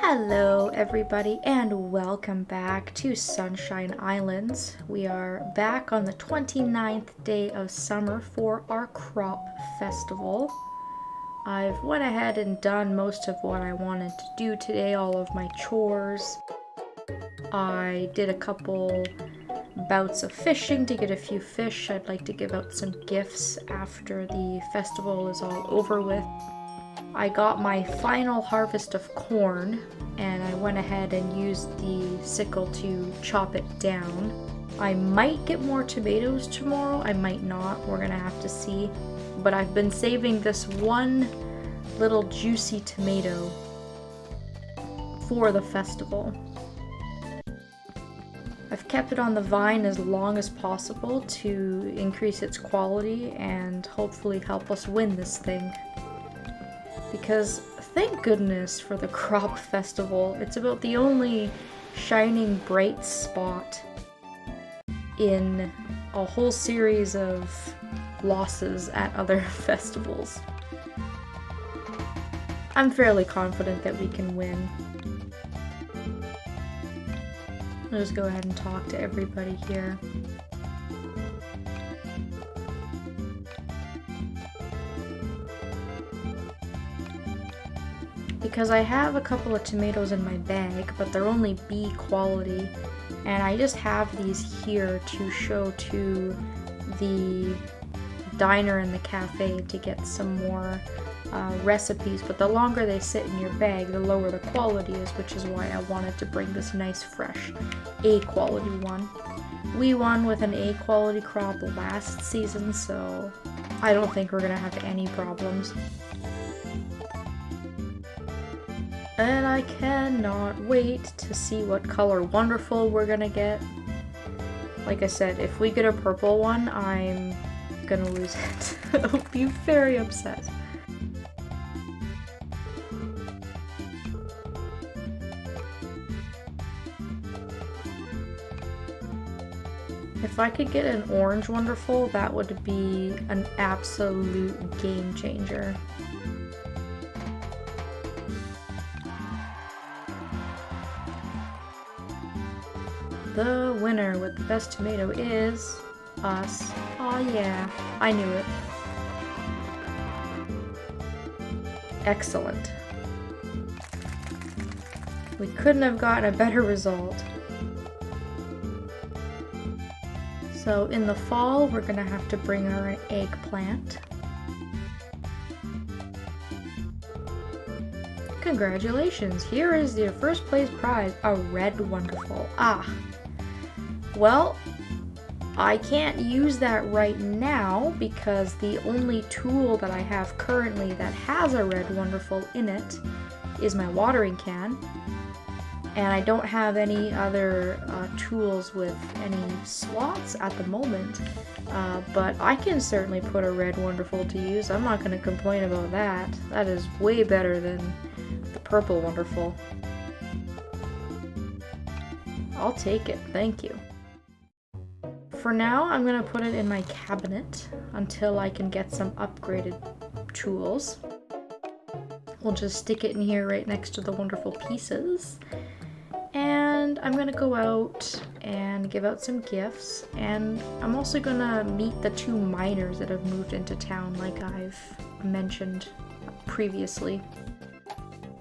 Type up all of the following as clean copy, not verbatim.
Hello everybody and welcome back to Sunshine Islands. We are back on the 29th day of summer for our crop festival. I've went ahead and done most of what I wanted to do today, all of my chores. I did a couple bouts of fishing to get a few fish. I'd like to give out some gifts after the festival is all over with. I got my final harvest of corn and I went ahead and used the sickle to chop it down. I might get more tomatoes tomorrow, I might not, we're gonna have to see. But I've been saving this one little juicy tomato for the festival. I've kept it on the vine as long as possible to increase its quality and hopefully help us win this thing. Because thank goodness for the crop festival. It's about the only shining bright spot in a whole series of losses at other festivals. I'm fairly confident that we can win. I'll just go ahead and talk to everybody here. Because I have a couple of tomatoes in my bag, but they're only B quality, and I just have these here to show to the diner and the cafe to get some more recipes, but the longer they sit in your bag, the lower the quality is, which is why I wanted to bring this nice fresh A quality one. We won with an A quality crop last season, so I don't think we're gonna have any problems. And I cannot wait to see what color wonderful we're gonna get. Like I said, if we get a purple one, I'm gonna lose it. I'll be very upset. If I could get an orange wonderful, that would be an absolute game changer. The winner with the best tomato is us. Aw yeah, I knew it. Excellent. We couldn't have gotten a better result. So in the fall, we're gonna have to bring her an eggplant. Congratulations, here is your first place prize, a red wonderful. Ah. Well, I can't use that right now because the only tool that I have currently that has a red wonderful in it is my watering can. And I don't have any other tools with any slots at the moment. But I can certainly put a red wonderful to use. I'm not going to complain about that. That is way better than the purple wonderful. I'll take it, thank you. For now, I'm going to put it in my cabinet until I can get some upgraded tools. We'll just stick it in here right next to the wonderful pieces. And I'm going to go out and give out some gifts. And I'm also going to meet the two miners that have moved into town like I've mentioned previously.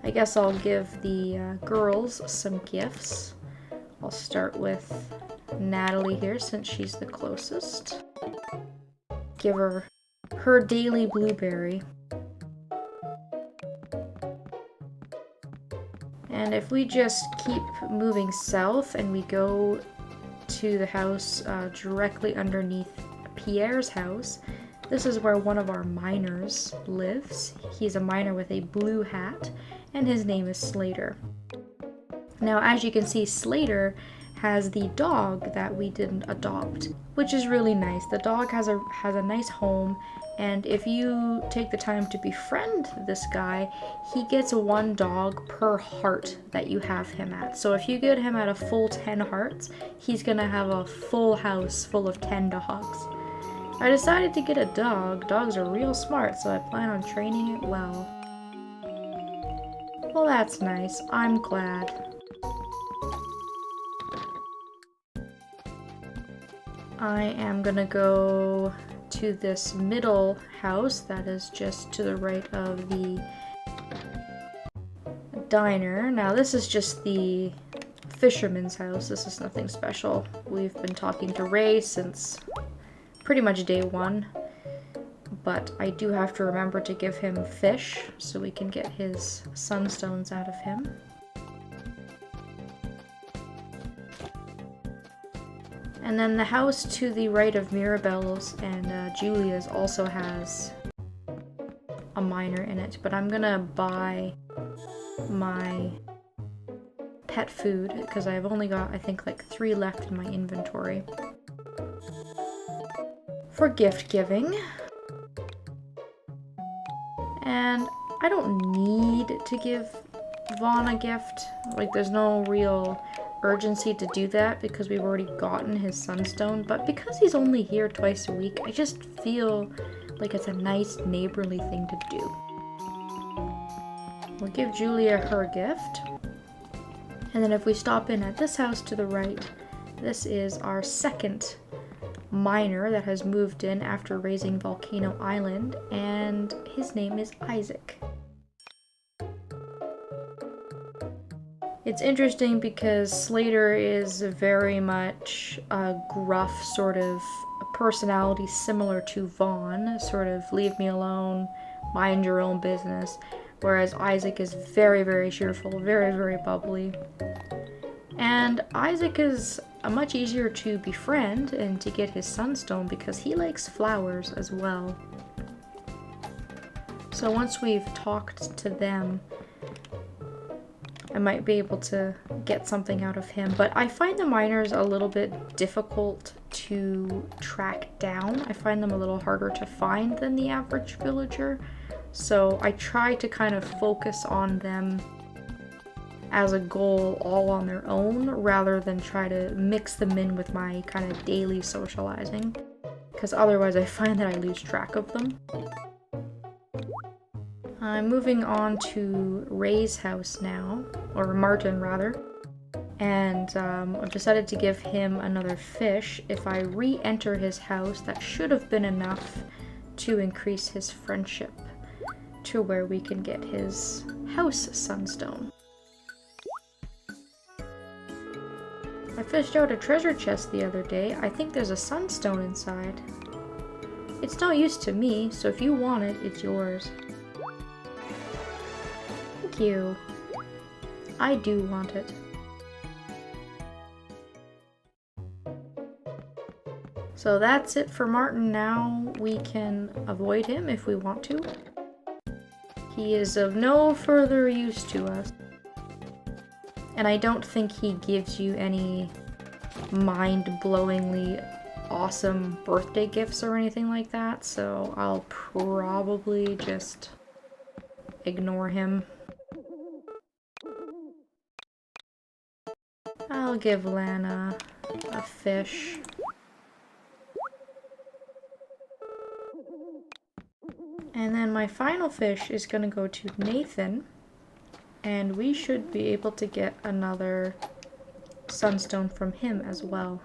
I guess I'll give the girls some gifts. I'll start with Natalie here since she's the closest. Give her her daily blueberry. And if we just keep moving south and we go to the house directly underneath Pierre's house, this is where one of our miners lives. He's a miner with a blue hat, and his name is Slater. Now, as you can see, Slater has the dog that we didn't adopt, which is really nice. The dog has a nice home, and if you take the time to befriend this guy, he gets one dog per heart that you have him at. So if you get him at a full 10 hearts, he's gonna have a full house full of 10 dogs. I decided to get a dog. Dogs are real smart, so I plan on training it well. Well, that's nice. I'm glad. I am gonna go to this middle house that is just to the right of the diner. Now, this is just the fisherman's house. This is nothing special. We've been talking to Ray since pretty much day one, but I do have to remember to give him fish so we can get his sunstones out of him. And then the house to the right of Mirabelle's and Julia's also has a miner in it, but I'm gonna buy my pet food because I've only got, I think, like 3 left in my inventory for gift giving. And I don't need to give Vaughn a gift. Like, there's no real urgency to do that because we've already gotten his sunstone, but because he's only here twice a week, I just feel like it's a nice neighborly thing to do. We'll give Julia her gift. And then if we stop in at this house to the right, this is our second miner that has moved in after raising Volcano Island, and his name is Isaac. It's interesting because Slater is very much a gruff sort of personality similar to Vaughn, sort of leave me alone, mind your own business, whereas Isaac is very, very cheerful, very, very bubbly. And Isaac is much easier to befriend and to get his sunstone because he likes flowers as well. So once we've talked to them, I might be able to get something out of him, but I find the miners a little bit difficult to track down. I find them a little harder to find than the average villager, so I try to kind of focus on them as a goal all on their own rather than try to mix them in with my kind of daily socializing, because otherwise I find that I lose track of them. I'm moving on to Ray's house now, or Martin rather, and I've decided to give him another fish. If I re-enter his house, that should have been enough to increase his friendship to where we can get his house sunstone. I fished out a treasure chest the other day. I think there's a sunstone inside. It's no use to me, so if you want it, it's yours. Thank you. I do want it. So that's it for Martin. Now we can avoid him if we want to. He is of no further use to us. And I don't think he gives you any mind-blowingly awesome birthday gifts or anything like that, so I'll probably just ignore him. I'll give Lana a fish. And then my final fish is gonna go to Nathan, and we should be able to get another sunstone from him as well.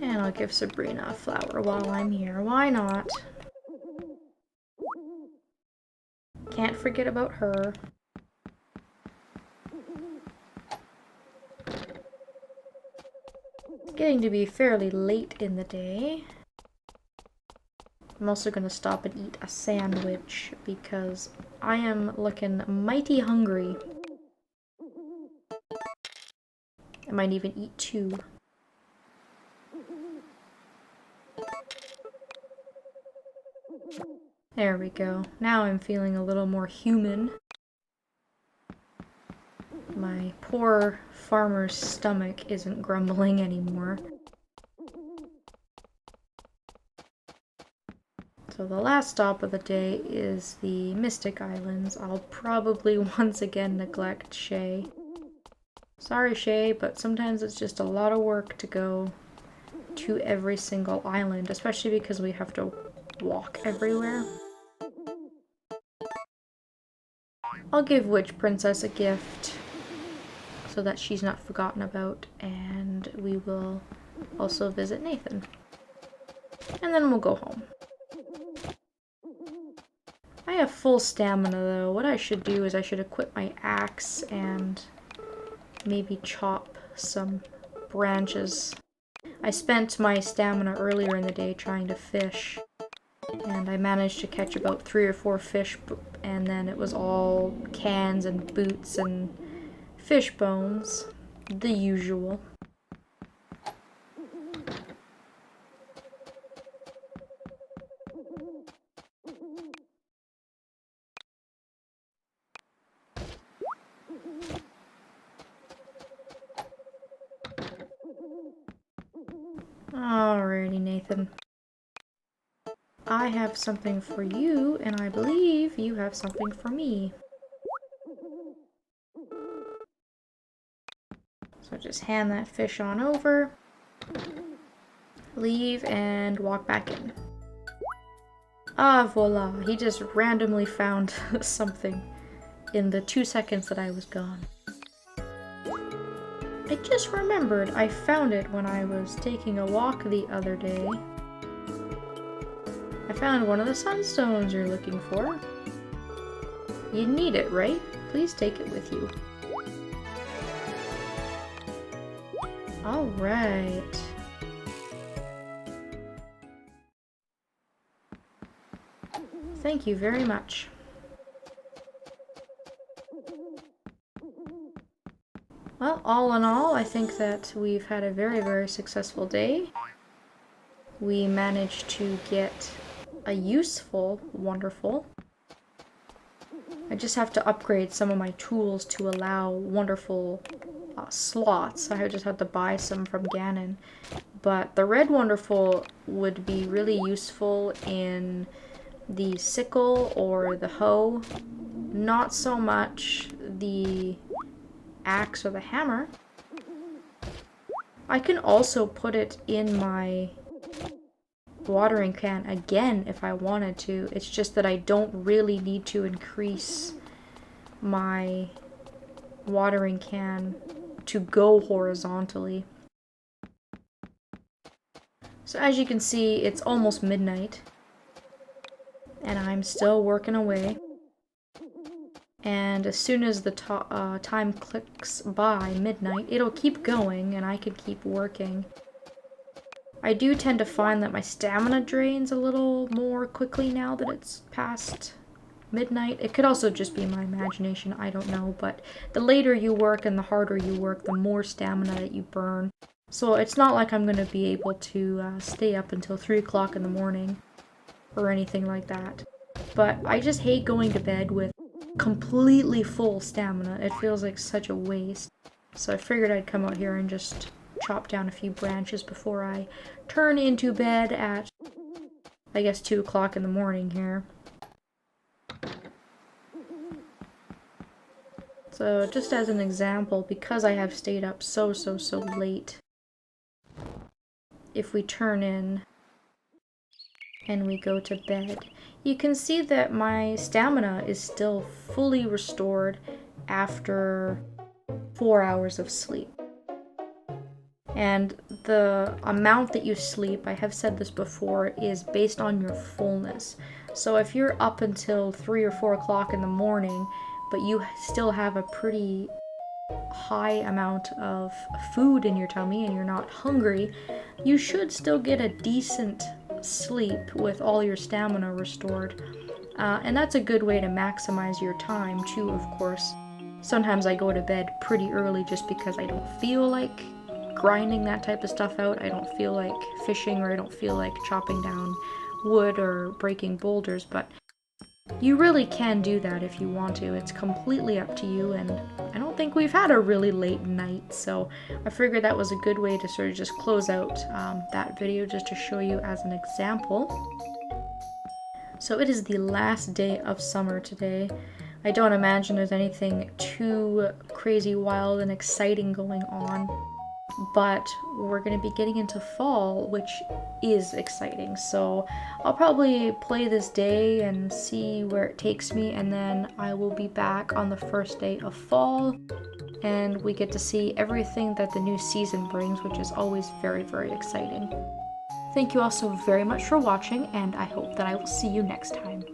And I'll give Sabrina a flower while I'm here. Why not? Can't forget about her. It's getting to be fairly late in the day. I'm also gonna stop and eat a sandwich because I am looking mighty hungry. I might even eat 2. There we go. Now I'm feeling a little more human. My poor farmer's stomach isn't grumbling anymore. So the last stop of the day is the Mystic Islands. I'll probably once again neglect Shay. Sorry, Shay, but sometimes it's just a lot of work to go to every single island, especially because we have to walk everywhere. I'll give Witch Princess a gift so that she's not forgotten about, and we will also visit Nathan. And then we'll go home. I have full stamina though. What I should do is I should equip my axe and maybe chop some branches. I spent my stamina earlier in the day trying to fish, and I managed to catch about 3 or 4 fish, and then it was all cans and boots and fish bones, the usual. Alrighty, Nathan. I have something for you, and I believe you have something for me. So just hand that fish on over, leave, and walk back in. Ah, voila. He just randomly found something in the 2 seconds that I was gone. I just remembered I found it when I was taking a walk the other day. I found one of the sunstones you're looking for. You need it, right? Please take it with you. Alright. Thank you very much. Well, all in all, I think that we've had a very, very successful day. We managed to get a useful wonderful. I just have to upgrade some of my tools to allow wonderful slots. I just have to buy some from Ganon. But the red wonderful would be really useful in the sickle or the hoe. Not so much the axe or the hammer. I can also put it in my watering can again if I wanted to. It's just that I don't really need to increase my watering can to go horizontally. So as you can see, it's almost midnight and I'm still working away. And as soon as the time clicks by midnight, it'll keep going and I can keep working. I do tend to find that my stamina drains a little more quickly now that it's past midnight. It could also just be my imagination, I don't know, but the later you work and the harder you work, the more stamina that you burn. So it's not like I'm going to be able to stay up until 3 o'clock in the morning or anything like that. But I just hate going to bed with completely full stamina. It feels like such a waste. So I figured I'd come out here and just chop down a few branches before I turn into bed at, I guess, 2 o'clock in the morning here. So just as an example, because I have stayed up so late, if we turn in and we go to bed, you can see that my stamina is still fully restored after 4 hours of sleep. And the amount that you sleep, I have said this before, is based on your fullness. So if you're up until 3 or 4 o'clock in the morning, but you still have a pretty high amount of food in your tummy and you're not hungry, you should still get a decent sleep with all your stamina restored. And that's a good way to maximize your time too, of course. Sometimes I go to bed pretty early just because I don't feel like grinding that type of stuff out. I don't feel like fishing, or I don't feel like chopping down wood or breaking boulders, but you really can do that if you want to. It's completely up to you, and I don't think we've had a really late night, so I figured that was a good way to sort of just close out that video, just to show you as an example. So it is the last day of summer today. I don't imagine there's anything too crazy wild and exciting going on. but we're going to be getting into fall, which is exciting. So I'll probably play this day and see where it takes me, and then I will be back on the first day of fall, and we get to see everything that the new season brings, which is always very, very exciting. Thank you all so very much for watching, and I hope that I will see you next time.